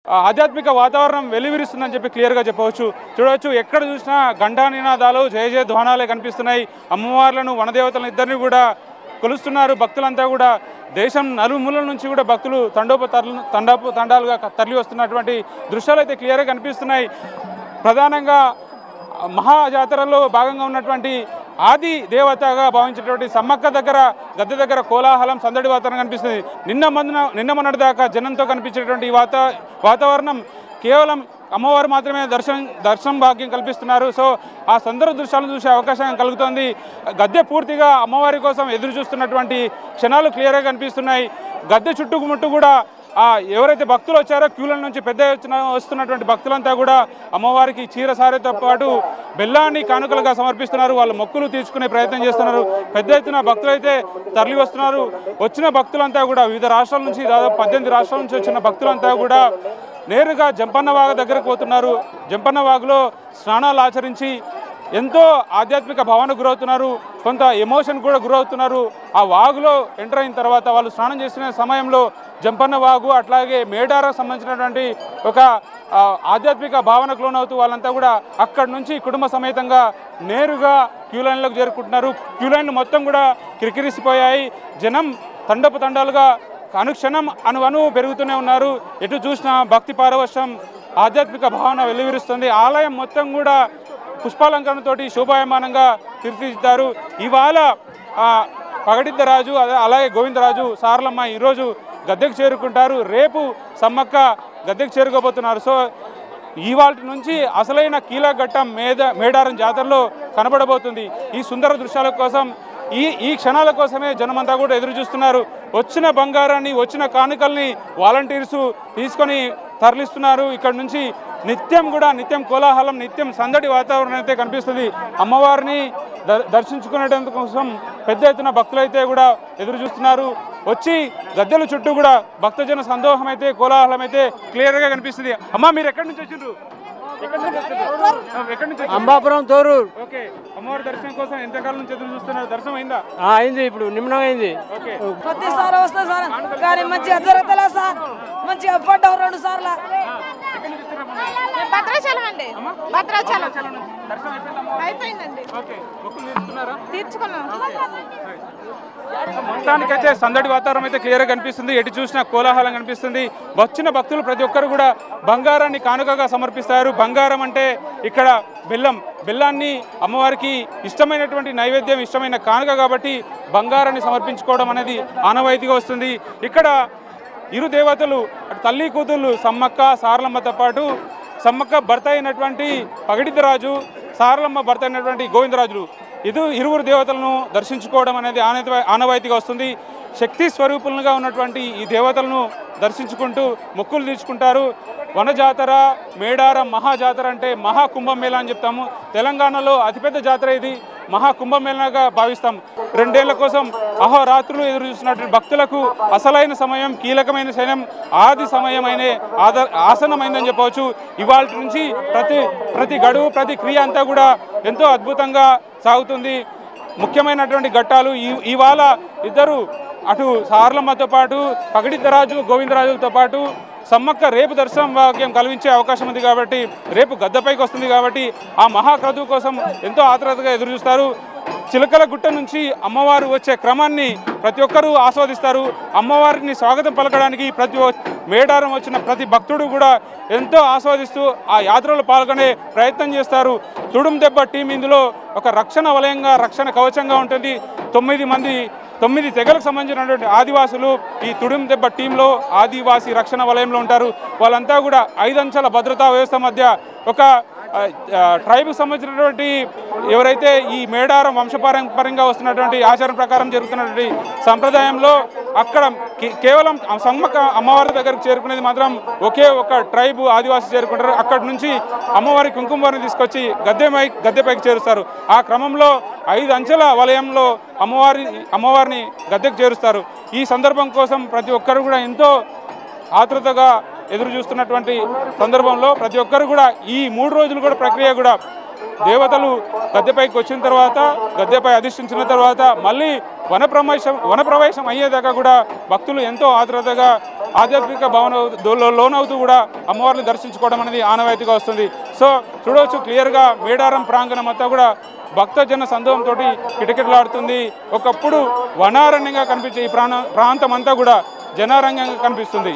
ఆధ్యాత్మిక వాతావరణం వెలువరిస్తుందని చెప్పి క్లియర్గా చెప్పవచ్చు. చూడవచ్చు, ఎక్కడ చూసినా గంటా నినాదాలు, జయ జయ ధ్వానాలే కనిపిస్తున్నాయి. అమ్మవార్లను, వనదేవతలను ఇద్దరిని కూడా కొలుస్తున్నారు. భక్తులంతా కూడా దేశం నలుమూలల నుంచి కూడా భక్తులు తండాలుగా తరలి వస్తున్నటువంటి దృశ్యాలు అయితే క్లియర్గా కనిపిస్తున్నాయి. ప్రధానంగా మహాజాతరలో భాగంగా ఉన్నటువంటి ఆది దేవతగా భావించేటువంటి సమ్మక్క గద్దె దగ్గర కోలాహలం, సందడి వాతావరణం కనిపిస్తుంది. నిన్న మొన్నటి దాకా జనంతో కనిపించేటువంటి ఈ వాతావరణం కేవలం అమ్మవారు మాత్రమే దర్శనం భాగ్యం కల్పిస్తున్నారు. సో ఆ సుందర దృశ్యాలను చూసే అవకాశం కలుగుతోంది. గద్దె పూర్తిగా అమ్మవారి కోసం ఎదురు చూస్తున్నటువంటి క్షణాలు క్లియర్గా కనిపిస్తున్నాయి. గద్దె చుట్టుముట్టు కూడా ఎవరైతే భక్తులు వచ్చారో క్యూల నుంచి పెద్ద వస్తున్నటువంటి భక్తులంతా కూడా అమ్మవారికి చీర సారెతో పాటు బెల్లాన్ని కానుకలుగా సమర్పిస్తున్నారు. వాళ్ళ మొక్కులు తీర్చుకునే ప్రయత్నం చేస్తున్నారు. పెద్ద ఎత్తున భక్తులు అయితే తరలి వస్తున్నారు. వచ్చిన భక్తులంతా కూడా వివిధ రాష్ట్రాల నుంచి, దాదాపు 18 రాష్ట్రాల నుంచి వచ్చిన భక్తులంతా కూడా నేరుగా జంపన్న వాగు దగ్గరకు పోతున్నారు. జంపన్న వాగులో స్నానాలు ఆచరించి ఎంతో ఆధ్యాత్మిక భావనకు గురవుతున్నారు. కొంత ఎమోషన్ కూడా గురవుతున్నారు. ఆ వాగులో ఎంటర్ అయిన తర్వాత వాళ్ళు స్నానం చేస్తున్న సమయంలో జంపన్న వాగు, అట్లాగే మేడారకు సంబంధించినటువంటి ఒక ఆధ్యాత్మిక భావనకు లోనవుతూ వాళ్ళంతా కూడా అక్కడి నుంచి కుటుంబ సమేతంగా నేరుగా క్యూ లైన్లకు చేరుకుంటున్నారు. క్యూ లైన్లు మొత్తం కూడా కిరికిరిసిపోయాయి. జనం తండాలుగా అనుక్షణం అణువు పెరుగుతూనే ఉన్నారు. ఎటు చూసినా భక్తి పారవశ్యం, ఆధ్యాత్మిక భావన వెలువరిస్తుంది. ఆలయం మొత్తం కూడా పుష్పాలంకరణతోటి శోభాయమానంగా తీర్చిదిద్దారు. ఇవాళ పగడిద్దరాజు, అలాగే గోవిందరాజు, సారలమ్మ ఈరోజు గద్దెకు చేరుకుంటారు. రేపు సమ్మక్క గద్దెకు చేరుకోబోతున్నారు. సో ఇవాళ నుంచి అసలైన కీలక ఘట్టం మేడారం జాతరలో కనబడబోతుంది. ఈ సుందర దృశ్యాల కోసం, ఈ క్షణాల కోసమే జనమంతా కూడా ఎదురు చూస్తున్నారు. వచ్చిన బంగారాన్ని, వచ్చిన కానుకల్ని వాలంటీర్స్ తీసుకొని తరలిస్తున్నారు. ఇక్కడ నుంచి నిత్యం కోలాహలం, నిత్యం సందడి వాతావరణం అయితే కనిపిస్తుంది. అమ్మవారిని దర్శించుకునేటందుకు కోసం పెద్ద ఎత్తున భక్తులైతే కూడా ఎదురు చూస్తున్నారు. వచ్చి గద్దెల చుట్టూ కూడా భక్తజన సందోహం అయితే, కోలాహలం అయితే క్లియర్గా కనిపిస్తుంది. అమ్మ, మీరు ఎక్కడి నుంచి వచ్చిండ్రు? అంబాపురం, తోరూరు. ఓకే, అమ్మవారి దర్శనం కోసం ఎంతకాలం నుంచి ఎదురు చూస్తున్నారు? దర్శనం అయిందా? అయింది, ఇప్పుడు నిమ్మనం అయింది. ప్రతిసారి వస్తా సార్, కానీ మంచిగా జరుగుతలే సార్. మంచిగా పడ్డావు 2 సార్లు. భద్రాచలం అండి. భద్రాచలం అయిపోయిందండి. తీర్చుకున్నాం. మొత్తానికైతే సందడి వాతావరణం అయితే క్లియర్గా కనిపిస్తుంది. ఎటు చూసినా కోలాహలం కనిపిస్తుంది. వచ్చిన భక్తులు ప్రతి ఒక్కరు కూడా బంగారాన్ని కానుకగా సమర్పిస్తారు. బంగారం అంటే ఇక్కడ బెల్లాన్ని అమ్మవారికి ఇష్టమైనటువంటి నైవేద్యం, ఇష్టమైన కానుక కాబట్టి బంగారాన్ని సమర్పించుకోవడం అనేది ఆనవాయితీగా వస్తుంది. ఇక్కడ ఇరు దేవతలు, తల్లి కూతుళ్ళు సమ్మక్క, సారలమ్మతో పాటు సమ్మక్క భర్త అయినటువంటి పగడిద్దరాజు, సారలమ్మ భర్త అయినటువంటి గోవిందరాజులు, ఇరువురు దేవతలను దర్శించుకోవడం అనేది ఆనవాయితీగా వస్తుంది. శక్తి స్వరూపులుగా ఉన్నటువంటి ఈ దేవతలను దర్శించుకుంటూ మొక్కులు తీర్చుకుంటారు. వనజాతర, మేడారం మహాజాతర అంటే మహాకుంభమేళా అని చెప్తాము. తెలంగాణలో అతిపెద్ద జాతర ఇది. మహాకుంభమేళాగా భావిస్తాం. 2 ఏళ్ల కోసం అహోరాత్రులు ఎదురు చూస్తున్నటువంటి భక్తులకు అసలైన సమయం, కీలకమైన సమయం, ఆది సమయమైన ఆసనమైందని చెప్పవచ్చు. ఇవాళ నుంచి ప్రతి గడువు, ప్రతి క్రియ అంతా కూడా ఎంతో అద్భుతంగా సాగుతుంది. ముఖ్యమైనటువంటి ఘట్టాలు ఇవాళ ఇద్దరు, అటు సారలమ్మతో పాటు పగడిద్దరాజు, గోవిందరాజులతో పాటు సమ్మక్క రేపు దర్శనం భాగ్యం కలిగించే అవకాశం ఉంది కాబట్టి, రేపు గద్దెపైకి వస్తుంది కాబట్టి ఆ మహాక్రతువు కోసం ఎంతో ఆత్రుతగా ఎదురు చూస్తారు. చిలకల గుట్ట నుంచి అమ్మవారు వచ్చే క్రమాన్ని ప్రతి ఒక్కరూ ఆస్వాదిస్తారు. అమ్మవారిని స్వాగతం పలకడానికి మేడారం వచ్చిన ప్రతి భక్తుడు కూడా ఎంతో ఆస్వాదిస్తూ ఆ యాత్రలో పాల్గొనే ప్రయత్నం చేస్తారు. తుడుం దెబ్బ టీం ఇందులో ఒక రక్షణ వలయంగా, రక్షణ కవచంగా ఉంటుంది. 9 తెగలకు సంబంధించినటువంటి ఆదివాసులు ఈ తుడుం దెబ్బ టీంలో ఆదివాసీ రక్షణ వలయంలో ఉంటారు. వాళ్ళంతా కూడా 5 అంచెల భద్రతా వ్యవస్థ మధ్య ఒక ట్రైబ్కు సంబంధించినటువంటి ఎవరైతే ఈ మేడారం వంశపారంపర్యంగా వస్తున్నటువంటి ఆచారం ప్రకారం జరుగుతున్నటువంటి సంప్రదాయంలో అక్కడ కేవలం సమ్మక్క అమ్మవారి దగ్గరకు చేరుకునేది మాత్రం ఒకే ఒక ట్రైబ్ ఆదివాసి చేరుకుంటారు. అక్కడి నుంచి అమ్మవారి కుంకుమవారిని తీసుకొచ్చి గద్దెపైకి చేరుస్తారు. ఆ క్రమంలో 5 అంచెల వలయంలో అమ్మవారిని గద్దెకు చేరుస్తారు. ఈ సందర్భం కోసం ప్రతి ఒక్కరు కూడా ఎంతో ఆతృతగా ఎదురు చూస్తున్నటువంటి సందర్భంలో ప్రతి ఒక్కరు కూడా ఈ 3 రోజులు కూడా ప్రక్రియ కూడా దేవతలు గద్దెపైకి వచ్చిన తర్వాత గద్దెపై అధిష్ఠించిన తర్వాత మళ్ళీ వనప్రవేశం అయ్యేదాకా కూడా భక్తులు ఎంతో ఆత్రుతగా ఆధ్యాత్మిక భావన లోనవుతూ కూడా అమ్మవారిని దర్శించుకోవడం అనేది ఆనవాయితీగా వస్తుంది. సో చూడవచ్చు క్లియర్గా మేడారం ప్రాంగణం అంతా కూడా భక్తజన సందోహంతో కిటకిటలాడుతుంది. ఒకప్పుడు వనారణ్యంగా కనిపించే ఈ ప్రాంతం అంతా కూడా జనారణ్యంగా కనిపిస్తుంది.